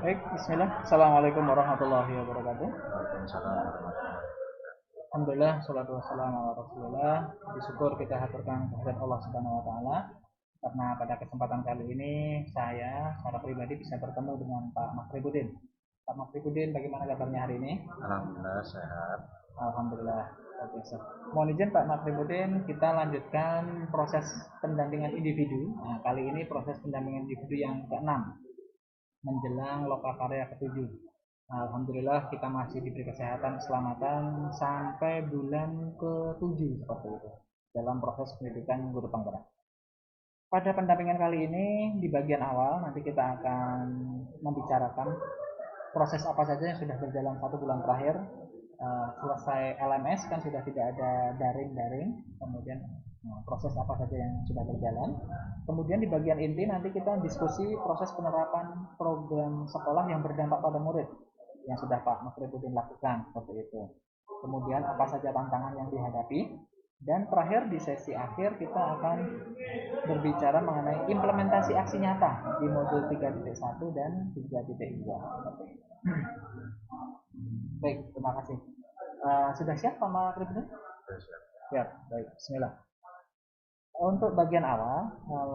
Baik, bismillah. Assalamualaikum warahmatullahi wabarakatuh. Waalaikumsalam warahmatullahi Alhamdulillah, salatu wassalamu ala rasulillah. Bersyukur kita haturkan kehadirat Allah subhanahu wa ta'ala. Karena pada kesempatan kali ini, saya secara pribadi bisa bertemu dengan Pak Makribudin. Pak Makribudin, bagaimana kabarnya hari ini? Alhamdulillah sehat. Alhamdulillah, luar biasa. Mohon izin Pak Makribudin, kita lanjutkan proses pendampingan individu. Nah, kali ini proses pendampingan individu yang ke-6, menjelang lokakarya ke-7. Alhamdulillah kita masih diberi kesehatan, keselamatan sampai bulan ke-7 seperti itu dalam proses pendidikan guru penggerak. Pada pendampingan kali ini di bagian awal nanti kita akan membicarakan proses apa saja yang sudah berjalan 1 bulan terakhir. Selesai LMS kan sudah tidak ada daring-daring, kemudian proses apa saja yang sudah berjalan. Kemudian di bagian inti nanti kita diskusi proses penerapan program sekolah yang berdampak pada murid yang sudah Pak Makrifudin lakukan seperti itu. Kemudian apa saja tantangan yang dihadapi, dan terakhir di sesi akhir kita akan berbicara mengenai implementasi aksi nyata di modul 3.1 dan 3.2. Baik, terima kasih. Sudah siap Pak Makrifudin? Siap, baik, bismillah. Untuk bagian awal,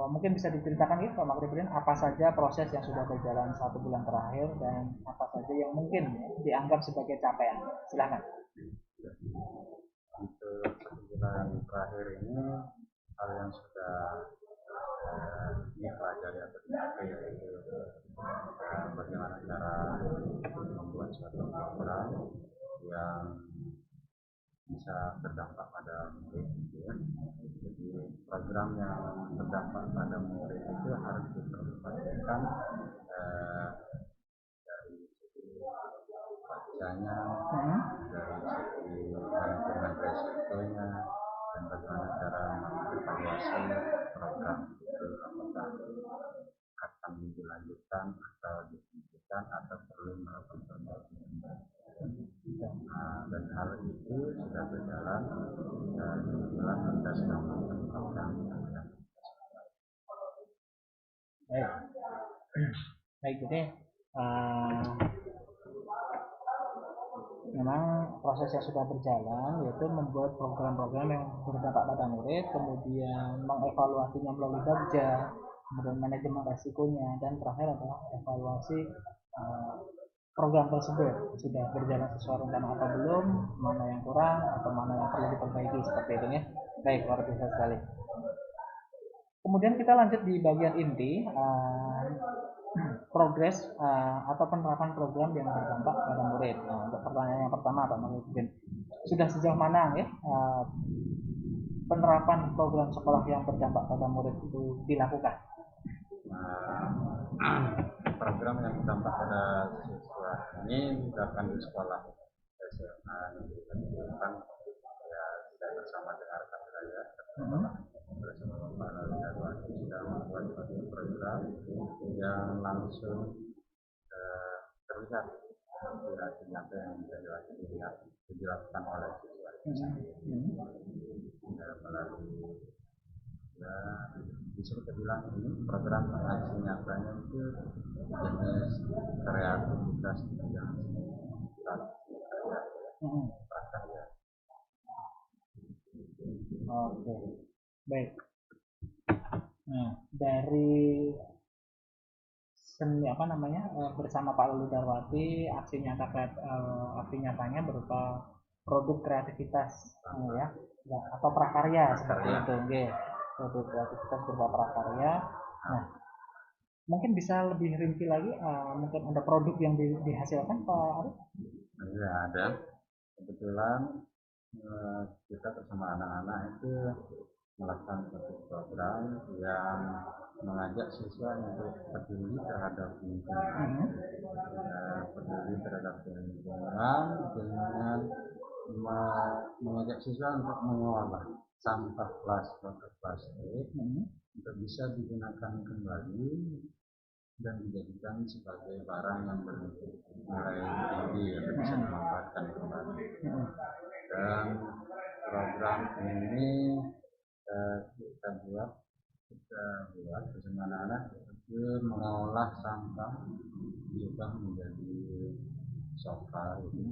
mungkin bisa diceritakan ya Pak Makrifudin apa saja proses yang sudah berjalan 1 bulan terakhir dan apa saja yang mungkin dianggap sebagai capaian. Silahkan. Untuk 1 bulan terakhir ini hal yang sudah dipelajari atau dipakai yaitu bagaimana cara membuat suatu program yang bisa berdampak pada murid gitu ya. Jadi program yang berdampak pada murid itu harus diperhatikan dari segi bacanya, dari segi manajemen resikonya, dan bagaimana cara mengevaluasi program itu apakah akan dilanjutkan atau dihentikan atau perlu melakukan perbaikan. Dan hal itu sudah berjalan dan kebetulan kita sedang melakukan program yang sedang Baik, baik. Jadi memang proses yang sudah berjalan yaitu membuat program-program yang berdampak pada murid, kemudian mengevaluasinya melalui bagja, kemudian manajemen resikonya, dan terakhir adalah evaluasi program tersebut sudah berjalan sesuai rencana atau belum, mana yang kurang atau mana yang perlu diperbaiki seperti itu ya. Baik, luar biasa sekali. Kemudian kita lanjut di bagian inti, progres atau penerapan program yang berdampak pada murid. Nah, untuk pertanyaan yang pertama Pak Mahyudin, sudah sejauh mana ya penerapan program sekolah yang berdampak pada murid itu dilakukan? Program yang berdampak pada siswa ini diterapkan di sekolah SMA yang kita lakukan ya, saya bersama dengan rekan saya bersama Bapak Lalu Darwati sudah membuat suatu program yang langsung terlihat hasil nyata yang bisa dilakukan oleh siswa melalui ya bisa kita bilang ini program aksi nyatanya itu jenis kreativitas yang prakarya. Oke, baik. Nah, dari apa namanya bersama Pak Lulu Darwati, aksi nyatanya berupa produk kreativitas ya, atau prakarya seperti itu, okay. Produk kreativitas berupa prakarya. Nah, mungkin bisa lebih rinci lagi, mungkin ada produk yang dihasilkan Pak Arif? Ya ada. Kebetulan kita bersama anak-anak itu melakukan satu program yang mengajak siswa untuk peduli terhadap lingkungan, peduli terhadap lingkungan dengan mengajak siswa untuk mengolah sampah plastik untuk bisa digunakan kembali dan dijadikan sebagai barang yang bernilai tinggi yang bisa dimanfaatkan kembali. Dan program ini kita buat kita buat bagaimana anak itu mengolah sampah juga menjadi sofa gitu.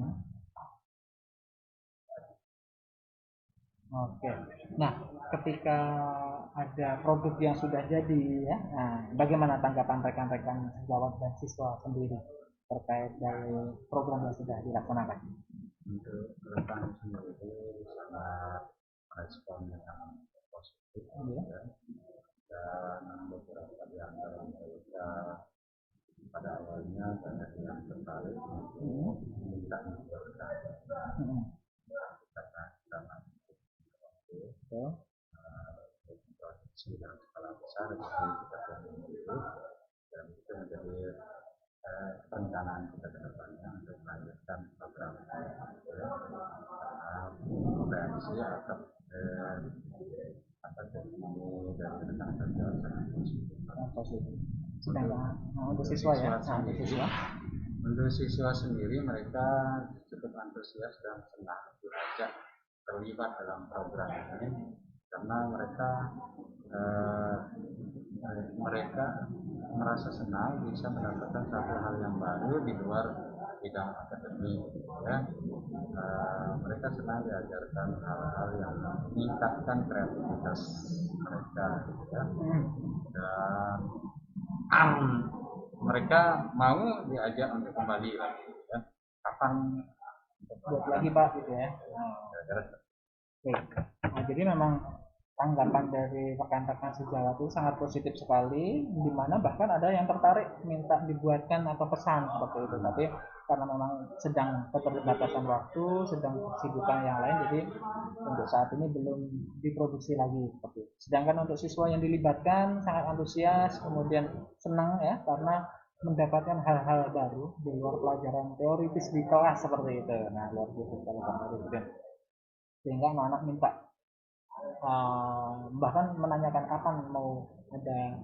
Oke. Nah, ketika ada produk yang sudah jadi ya, nah, bagaimana tanggapan rekan-rekan sejawat dan siswa sendiri terkait dari program yang sudah dilaksanakan? Untuk rekan sendiri sangat respon yang positif ya. Dan beberapa di antara mereka pada awalnya banyak yang tertarik untuk minta dibuatkan karena produksi dalam skala besar jadi kita perlu dulu dan itu menjadi perencanaan kita ke depannya untuk melanjutkan program ini karena reaksi atau testimoni dari rekan kerja sangat positif. Untuk siswa ya, untuk siswa sendiri mereka cukup antusias dan senang diajak terlibat dalam program ini karena mereka merasa senang bisa mendapatkan satu hal yang baru di luar bidang akademik ya. Mereka senang diajarkan hal-hal yang meningkatkan kreativitas mereka ya. Dan mereka mau diajak untuk kembali lagi ya. Kapan buat lagi Pak gitu ya. Nah, jadi memang tanggapan dari rekan-rekan sejawat itu sangat positif sekali, di mana bahkan ada yang tertarik minta dibuatkan atau pesan seperti itu, tapi karena memang sedang keterbatasan waktu, sedang kesibukan yang lain, jadi untuk saat ini belum diproduksi lagi seperti itu. Sedangkan untuk siswa yang dilibatkan sangat antusias, kemudian senang ya karena mendapatkan hal-hal baru di luar pelajaran teoritis di kelas seperti itu. Nah, luar biasa sekali Pak Marifudin. Sehingga anak-anak minta bahkan menanyakan kapan mau ada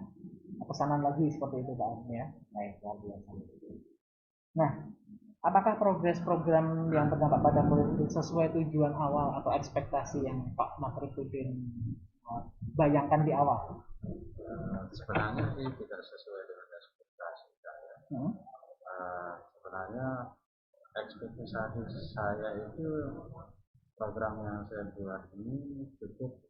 pesanan lagi seperti itu Pak ya. Baik, luar biasa. Nah, apakah progres program yang berdampak pada murid itu sesuai tujuan awal atau ekspektasi yang Pak Makrifudin bayangkan di awal? Sebenarnya ini tidak sesuai dengan ekspektasi saya. Sebenarnya ekspektasi saya itu program yang saya buat ini cukup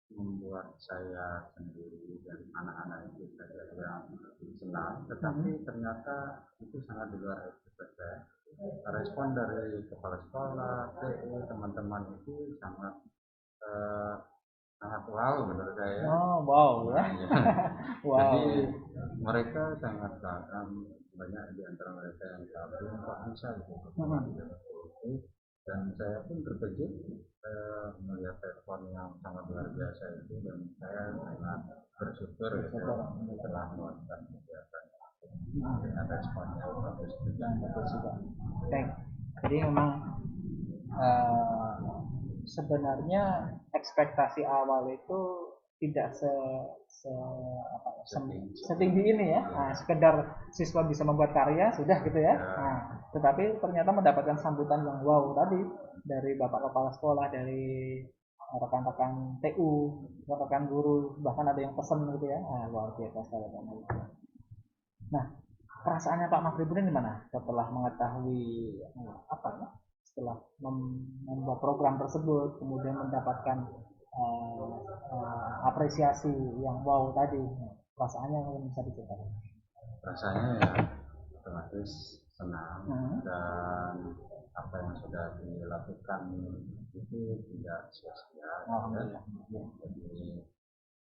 membuat saya sendiri dan anak-anak itu saja yang senang, tetapi ternyata itu sangat di luar ekspektasi saya. Respon dari kepala sekolah, TU, teman-teman itu sangat wow menurut saya. Oh wow ya. Wow. Jadi mereka sangat banyak di antara mereka yang kagum Pak bisa gitu. Dan saya pun terkejut melihat respon yang sangat luar biasa itu dan saya sangat bersyukur setelah melakukan kegiatan dengan respon yang bagus juga. Baik, jadi memang sebenarnya ekspektasi awal itu tidak setinggi ini ya. Nah, sekedar siswa bisa membuat karya sudah gitu ya. Nah, tetapi ternyata mendapatkan sambutan yang wow tadi dari bapak kepala sekolah, dari rekan-rekan TU, rekan guru, bahkan ada yang pesen gitu ya. Nah, luar biasa sekali. Nah, perasaannya Pak Makrifudin gimana setelah mengetahui apa ya? Setelah membuat program tersebut, kemudian mendapatkan apresiasi yang wow tadi, perasaannya mungkin bisa diceritakan? Rasanya ya otomatis senang dan apa yang sudah dilakukan itu tidak sia-sia. Jadi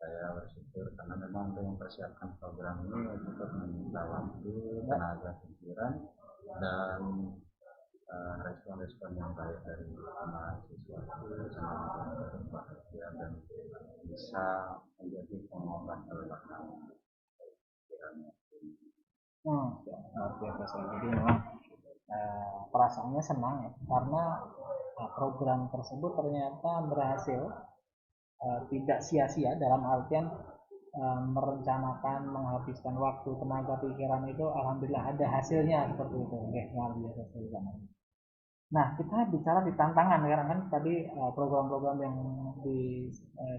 saya bersyukur karena memang untuk mempersiapkan program ini cukup meminta waktu, tenaga pikiran dan respon-respon yang baik dari mahasiswa itu sangat bahagia dan bisa menjadi pengobat kelelahan pikirannya. Luar biasa sekali. Jadi memang perasaannya senang ya, karena program tersebut ternyata berhasil, tidak sia-sia dalam artian merencanakan, menghabiskan waktu, tenaga pikiran itu alhamdulillah ada hasilnya seperti itu. Oke, luar biasa sekali. Nah, kita bicara di tantangan karena kan tadi program-program yang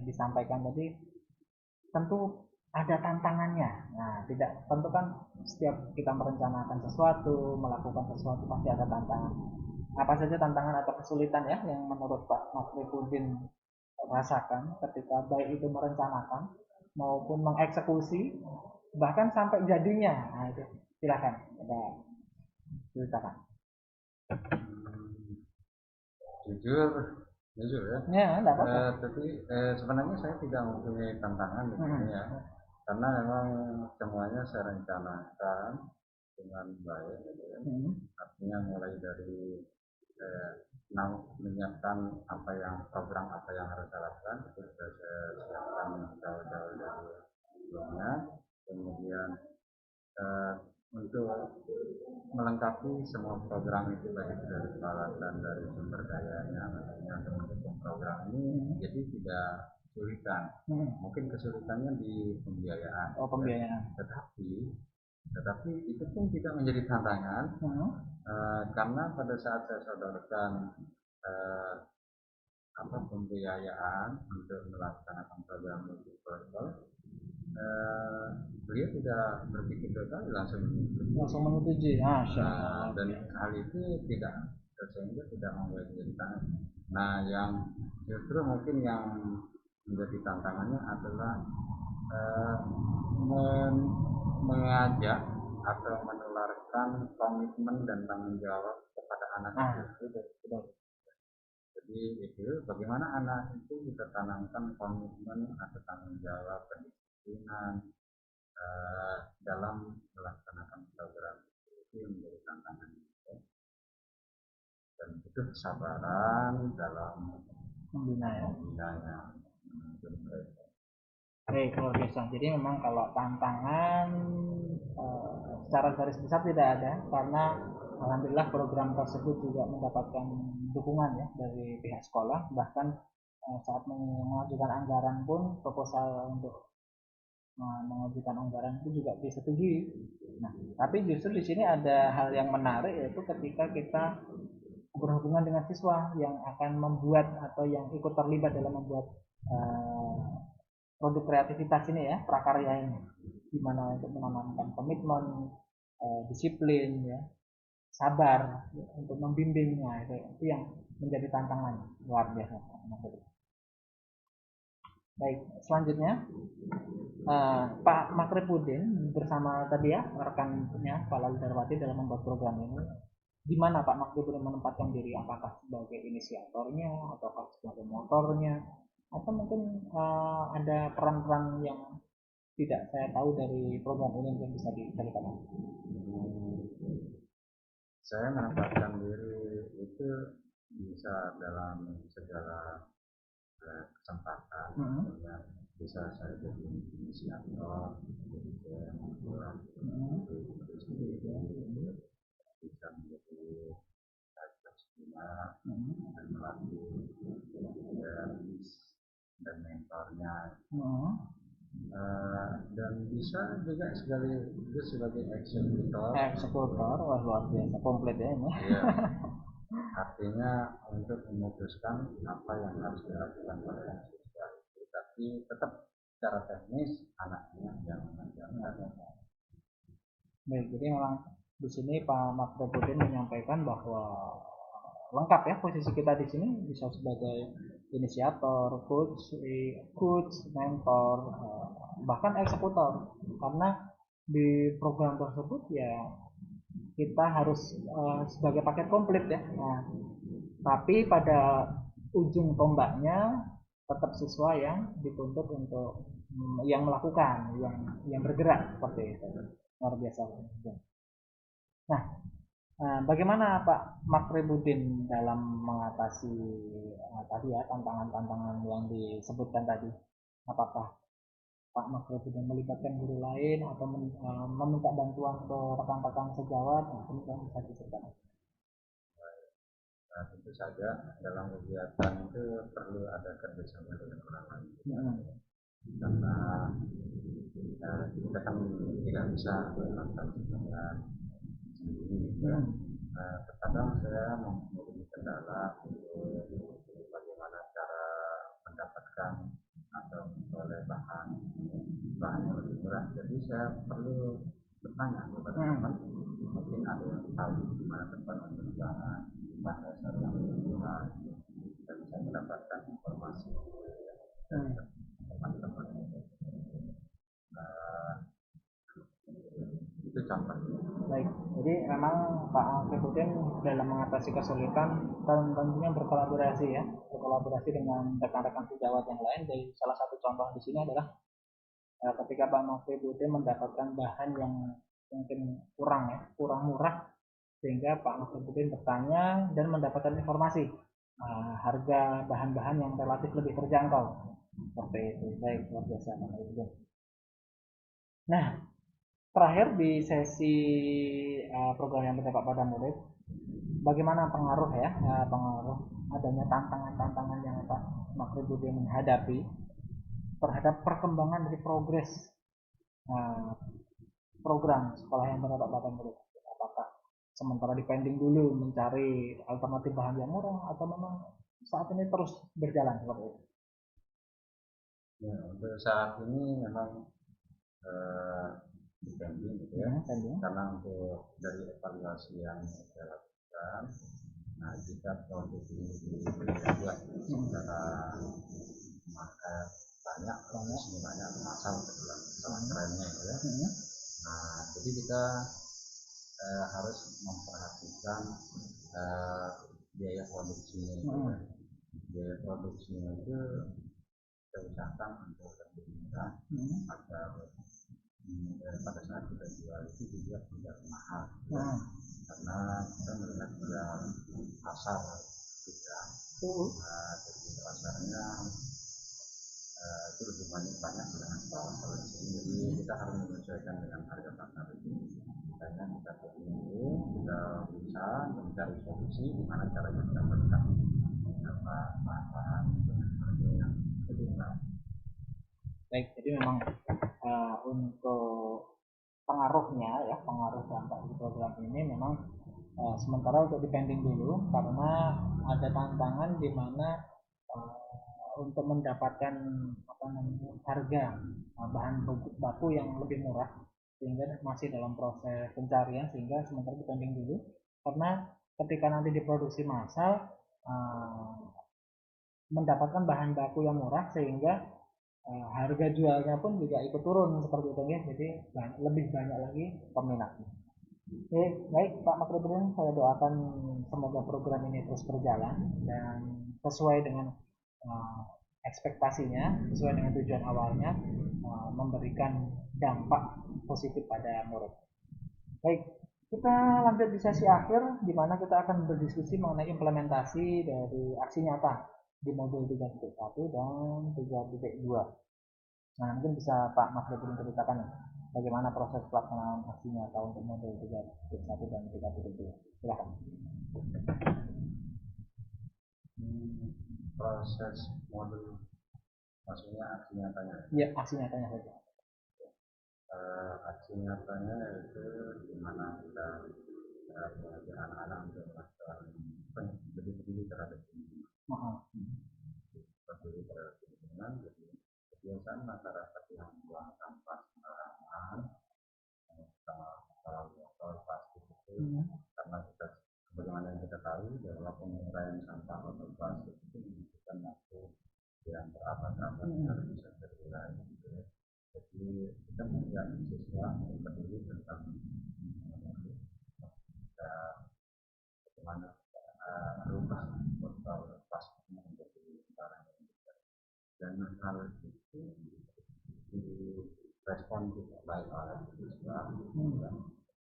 disampaikan tadi tentu ada tantangannya. Nah, tidak tentu kan setiap kita merencanakan sesuatu, melakukan sesuatu pasti ada tantangan. Apa saja tantangan atau kesulitan ya yang menurut Pak Makrifudin rasakan ketika baik itu merencanakan maupun mengeksekusi bahkan sampai jadinya. Nah, itu silakan ada ceritakan. Jujur, jujur ya. Ya, enggak apa-apa. Tapi sebenarnya saya tidak mempunyai tantangan di sini ya, karena memang semuanya saya rencanakan dengan baik, gitu ya. Artinya mulai dari menyiapkan program apa yang harus saya lakukan itu sudah saya siapkan jauh-jauh dari sebelumnya. Kemudian untuk melengkapi semua program itu baik dari peralatan, dari sumber dayanya, maksudnya untuk mendukung program ini, jadi tidak kesulitan. Mungkin kesulitannya di pembiayaan. Oh, pembiayaan. Tetapi itu pun tidak menjadi tantangan karena pada saat saya sodorkan pembiayaan untuk melaksanakan program multiple, beliau tidak berpikir dua kali langsung menyetujui. Dan hal itu sehingga tidak membuat menjadi tantangan. Nah, yang justru mungkin yang menjadi tantangannya adalah mengajak atau menularkan komitmen dan tanggung jawab kepada anak itu. Jadi itu bagaimana anak itu bisa tanamkan komitmen atau tanggung jawab, kedisiplinan dalam melaksanakan program itu menjadi tantangan. Dan itu kesabaran dalam membinanya. Baik, luar biasa. Jadi memang kalau tantangan secara garis besar tidak ada, karena alhamdulillah program tersebut juga mendapatkan dukungan ya dari pihak sekolah. Bahkan saat mengajukan anggaran pun proposal untuk mengajukan anggaran itu juga disetujui. Nah, tapi justru di sini ada hal yang menarik, yaitu ketika kita berhubungan dengan siswa yang akan membuat atau yang ikut terlibat dalam membuat produk kreativitas ini ya, prakarya ini, dimana untuk menanamkan komitmen, disiplin ya, sabar ya, untuk membimbingnya, itu yang menjadi tantangan luar biasa. Baik, selanjutnya Pak Makrifudin bersama tadi ya rekannya Pak Lalu Darwati dalam membuat program ini, di mana Pak Makrifudin menempatkan diri, apakah sebagai inisiatornya ataukah sebagai motornya, atau mungkin ada peran-peran yang tidak saya tahu dari program ini yang bisa diceritakan. Saya menempatkan diri itu bisa dalam segala kesempatan, bisa saya jadi inisiator, bisa menjadi dan melatih dan mentornya, dan bisa juga sebagai eksekutor. Wah, luar biasa, komplit ya ini. Iya. Artinya untuk memutuskan apa yang harus dilakukan oleh siswa, tapi tetap secara teknis anaknya yang mengajarkan. Baik, jadi memang di sini Pak Makrifudin menyampaikan bahwa lengkap ya posisi kita di sini, bisa sebagai inisiator, coach, mentor, bahkan eksekutor, karena di program tersebut ya kita harus sebagai paket komplit ya. Nah, tapi pada ujung tombaknya tetap siswa yang dituntut untuk yang melakukan, yang bergerak seperti itu. Luar biasa. Nah, bagaimana Pak Makrifudin dalam mengatasi tadi ya tantangan-tantangan yang disebutkan tadi? Apakah Pak Makrifudin melibatkan guru lain atau meminta bantuan ke rekan-rekan sejawat? Mungkin bisa diceritakan. Nah, tentu saja dalam kegiatan itu perlu ada kerjasama dengan orang lain. Karena kita kan tidak bisa melakukan dengan sendiri. Terkadang saya memiliki kendala untuk bagaimana cara mendapatkan atau memperoleh bahan yang lebih murah. Jadi saya perlu bertanya kepada teman, mungkin ada yang tahu di mana tempat untuk bahan dasar yang murah, dan bisa mendapatkan informasi dari teman-teman. Itu contoh. Baik, jadi memang Pak Alfreduddin dalam mengatasi kesulitan dan tentunya berkolaborasi dengan rekan-rekan sejawat yang lain. Jadi salah satu contoh di sini adalah ketika Pak Alfreduddin mendapatkan bahan yang mungkin kurang murah, sehingga Pak Alfreduddin bertanya dan mendapatkan informasi harga bahan-bahan yang relatif lebih terjangkau. Seperti itu. Baik, luar biasa Pak Alfreduddin. Nah, terakhir di sesi program yang berdampak pada murid, bagaimana pengaruh adanya tantangan-tantangan yang Pak Alfreduddin menghadapi terhadap perkembangan dari progres program sekolah yang berdampak pada murid? Apakah sementara dipending dulu mencari alternatif bahan yang murah, atau memang saat ini terus berjalan seperti itu? Ya, untuk saat ini memang dipending gitu ya, karena untuk dari evaluasi yang saya lakukan, nah jika produk ini dibuat secara banyak masalah trennya ya. Nah jadi kita harus memperhatikan biaya produksinya itu. Biaya produksinya itu kita usahakan untuk lebih murah agar pada saat kita jual itu juga tidak mahal, karena kita melihat juga pasar juga. Jadi pasarnya itu lebih banyak dengan pasar di sini. Jadi kita harus menyesuaikan dengan harga pasar itu. Makanya kita dulu kita bisa mencari solusi gimana caranya mendapatkan bahan-bahan dengan harga yang lebih murah. Baik, jadi memang untuk pengaruh dampak di program ini memang sementara untuk dipending dulu, karena ada tantangan di mana untuk mendapatkan harga bahan baku yang lebih murah, sehingga masih dalam proses pencarian, sehingga sementara dipending dulu, karena ketika nanti diproduksi massal mendapatkan bahan baku yang murah, sehingga harga jualnya pun juga ikut turun seperti itu ya. Jadi lebih banyak lagi peminatnya. Oke, baik Pak Makruddin, saya doakan semoga program ini terus berjalan dan sesuai dengan ekspektasinya, sesuai dengan tujuan awalnya, memberikan dampak positif pada murid. Baik, kita lanjut di sesi akhir, di mana kita akan berdiskusi mengenai implementasi dari aksi nyata di modul 3.1 dan 3.2. Nah, mungkin bisa Pak Makruddin ceritakan bagaimana proses pelaksanaan aksi nyata untuk modul 3.1 dan 3.2. Silakan. Proses modul maksudnya aksi nyatanya? Iya, aksi nyatanya saja. Aksi nyatanya itu di mana kita mengajak anak-anak untuk melakukan peduli terhadap lingkungan. Peduli terhadap lingkungan, jadi kebiasaan masyarakat yang buang sampah sembarangan, kalau botol plastik itu, karena kita sebagaimana yang kita tahu bahwa penguraian sampah botol plastik itu membutuhkan waktu yang berabad-abad harus bisa terurai gitu ya. Jadi kita mengajak siswa untuk peduli tentang bagaimana rumah botol plastik menjadi barang yang besar, dan hal itu direspon juga baik oleh siswa dan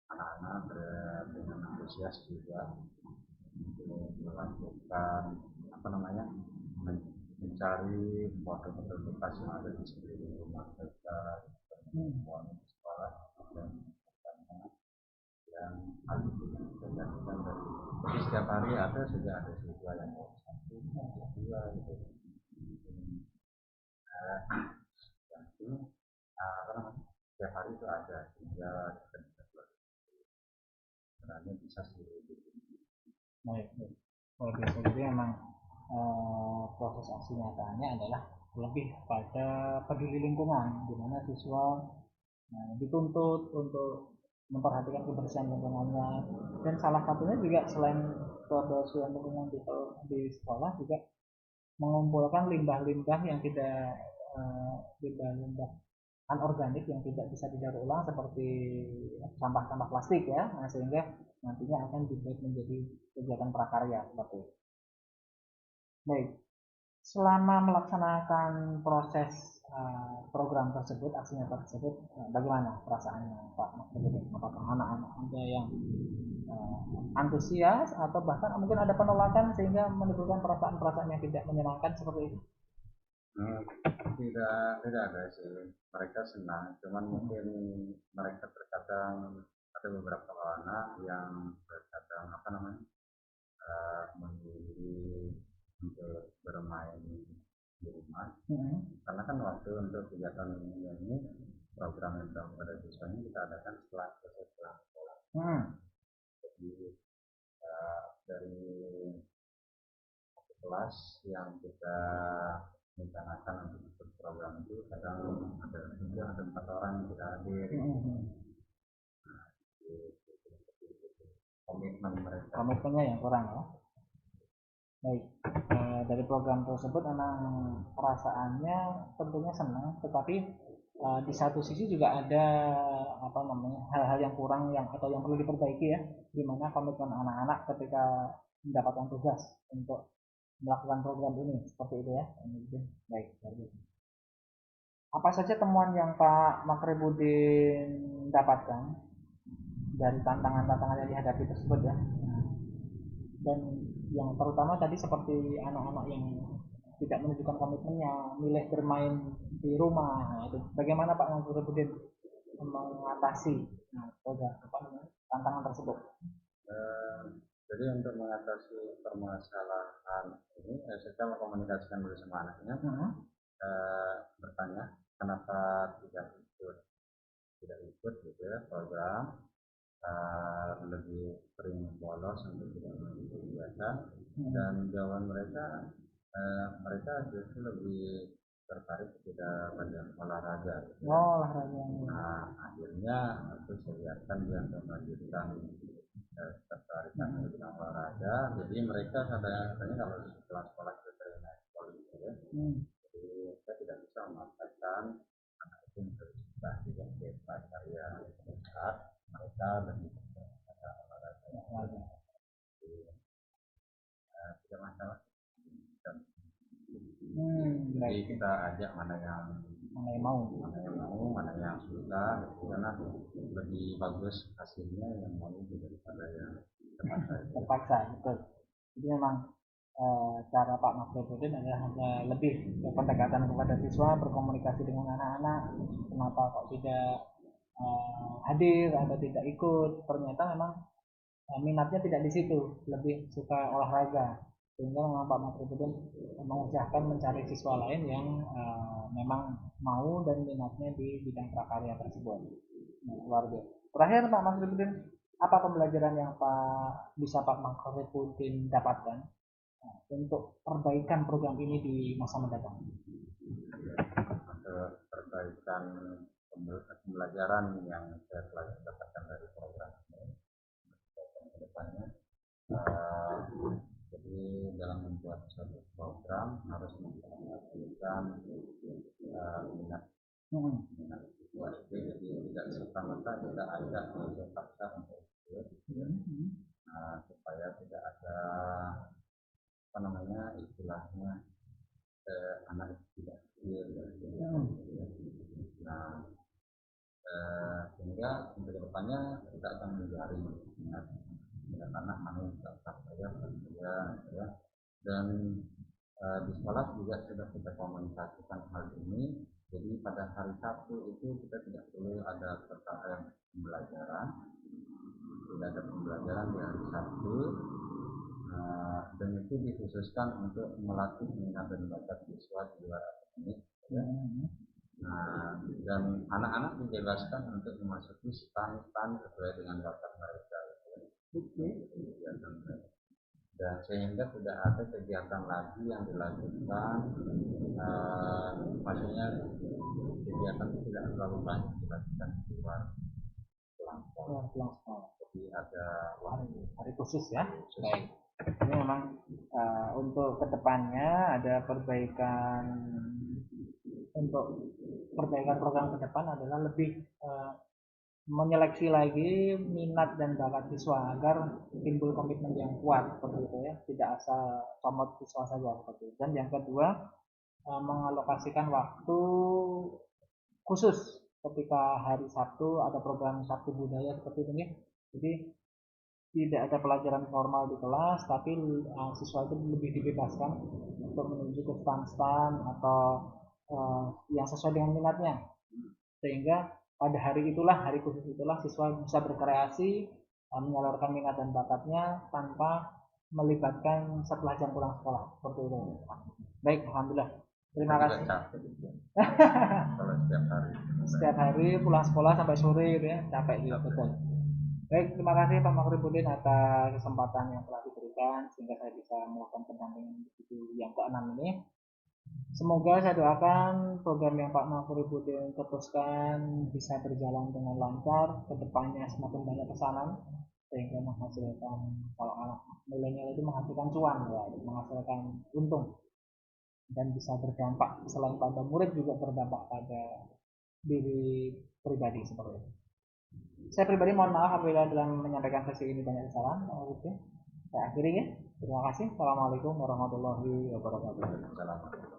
anak-anak dengan antusias juga untuk melakukan mencari botol-botol bekas yang ada di sekeliling rumah mereka, membuang di sekolah, dan yang hal itu yang kita lakukan dari jadi setiap hari ada siswa yang satu dua gitu. Yang ini setiap hari itu ada, sehingga kita bisa sebenarnya bisa seluruh hidup. Baik. Jadi memang proses aksi nyatanya adalah lebih pada peduli lingkungan, di mana siswa dituntut untuk memperhatikan kebersihan lingkungannya, dan salah satunya juga selain kebersihan lingkungan di sekolah juga mengumpulkan limbah-limbah yang tidak limbah-limbah anorganik yang tidak bisa didaur ulang seperti sampah-sampah plastik ya, sehingga nantinya akan dibuat menjadi kegiatan prakarya seperti itu. Baik, selama melaksanakan proses program tersebut, aksinya tersebut, bagaimana perasaannya Pak Maksudnya? Apakah anak-anak ada yang antusias atau bahkan mungkin ada penolakan sehingga menimbulkan perasaan-perasaan yang tidak menyenangkan seperti itu? Tidak ada sih, mereka senang, cuman mungkin mereka terkadang ada beberapa anak yang terkadang memilih untuk bermain di rumah, karena kan waktu untuk kegiatan ini program yang pada siswanya kita adakan setelah sekolah. Jadi dari kelas yang kita rencanakan untuk ikut program itu kadang ada 3 atau 4 orang yang tidak hadir. Komitmennya yang kurang ya. Baik, dari program tersebut memang perasaannya tentunya senang, tetapi di satu sisi juga ada hal-hal yang kurang atau yang perlu diperbaiki ya, di mana komitmen anak-anak ketika mendapatkan tugas untuk melakukan program ini seperti itu ya. Baik, apa saja temuan yang Pak Makribudin dapatkan dari tantangan-tantangan yang dihadapi tersebut ya, dan yang terutama tadi seperti anak-anak yang tidak menunjukkan komitmennya, milih bermain di rumah, itu bagaimana Pak Makribudin mengatasi tantangan tersebut? Jadi untuk mengatasi permasalahan ini, saya mau komunikasikan dulu sama anaknya, bertanya kenapa tidak ikut gitu ya program, lebih sering bolos untuk tidak mengikuti kegiatan, dan jawaban mereka justru lebih tertarik kepada bagian olahraga. Olahraga. Nah, akhirnya itu saya lihatkan dia melanjutkan tertarikan dengan olahraga. Jadi mereka kadang-kadang kalau setelah sekolah kita naik poli ya. Jadi saya tidak bisa memaksakan anak itu sudah tidak bebas karya saat mereka lebih pada olahraga. Tidak masalah. Jadi kita ajak mana yang mau, mana yang susah, karena lebih bagus hasilnya yang mau daripada yang terpaksa. Betul. Jadi memang cara Pak Makribudin adalah lebih pendekatan kepada siswa, berkomunikasi dengan anak-anak, kenapa kok tidak hadir atau tidak ikut, ternyata memang minatnya tidak di situ, lebih suka olahraga, sehingga memang Pak Makribudin mengusahakan mencari siswa lain yang memang mau dan minatnya di bidang prakarya tersebut. Luar biasa. Terakhir Pak Makribudin, apa pembelajaran yang bisa Pak Makribudin dapatkan untuk perbaikan program ini di masa mendatang? Perbaikan pembelajaran yang saya telah dapatkan dari program ini ke depannya, jadi dalam membuat suatu program harus memperhatikan minat siswa itu, jadi tidak serta-merta kita ajak untuk paksa untuk ikut, supaya tidak ada istilahnya anak tidak hadir. Nah, sehingga untuk kedepannya kita akan menjaring anak mana yang tetap ya, dan di sekolah juga sudah kita komunikasikan hal ini. Jadi pada hari Sabtu itu kita tidak perlu ada pembelajaran, tidak ada pembelajaran di hari Sabtu. Dan itu dikhususkan untuk melatih minat dan bakat siswa di luar akademik. Dan anak-anak dibebaskan untuk memasuki stand-stand sesuai dengan bakat mereka. Dan sehingga tidak ada kegiatan lagi yang dilakukan, maksudnya kegiatan itu tidak terlalu banyak dilakukan di luar pulang sekolah. Pulang sekolah. Jadi ada Hari khusus ya. Baik. Ini memang untuk kedepannya ada perbaikan, untuk perbaikan program ke depan adalah lebih menyeleksi lagi minat dan bakat siswa agar timbul komitmen yang kuat seperti itu ya, tidak asal comot siswa saja seperti itu. Dan yang kedua, mengalokasikan waktu khusus ketika hari Sabtu ada program Sabtu Budaya seperti ini. Jadi tidak ada pelajaran formal di kelas, tapi siswa itu lebih dibebaskan untuk menuju ke stand-stand atau yang sesuai dengan minatnya, sehingga pada hari itulah, hari khusus itulah, siswa bisa berkreasi, menyalurkan minat dan bakatnya tanpa melibatkan setelah jam pulang sekolah seperti itu. Baik, alhamdulillah. Terima kasih. Kalau setiap hari pulang sekolah sampai sore gitu ya, capek juga betul. Baik, terima kasih Pak Makribudin atas kesempatan yang telah diberikan sehingga saya bisa melakukan pendampingan individu yang ke-6 ini. Semoga saya doakan program yang Pak Makribudin teruskan bisa berjalan dengan lancar, kedepannya semakin banyak pesanan sehingga menghasilkan, kalau anak milenial itu menghasilkan cuan ya, menghasilkan untung dan bisa berdampak selain pada murid juga berdampak pada diri pribadi seperti itu. Saya pribadi mohon maaf apabila dalam menyampaikan sesi ini banyak kesalahan. Saya akhiri ya. Terima kasih. Assalamualaikum warahmatullahi wabarakatuh.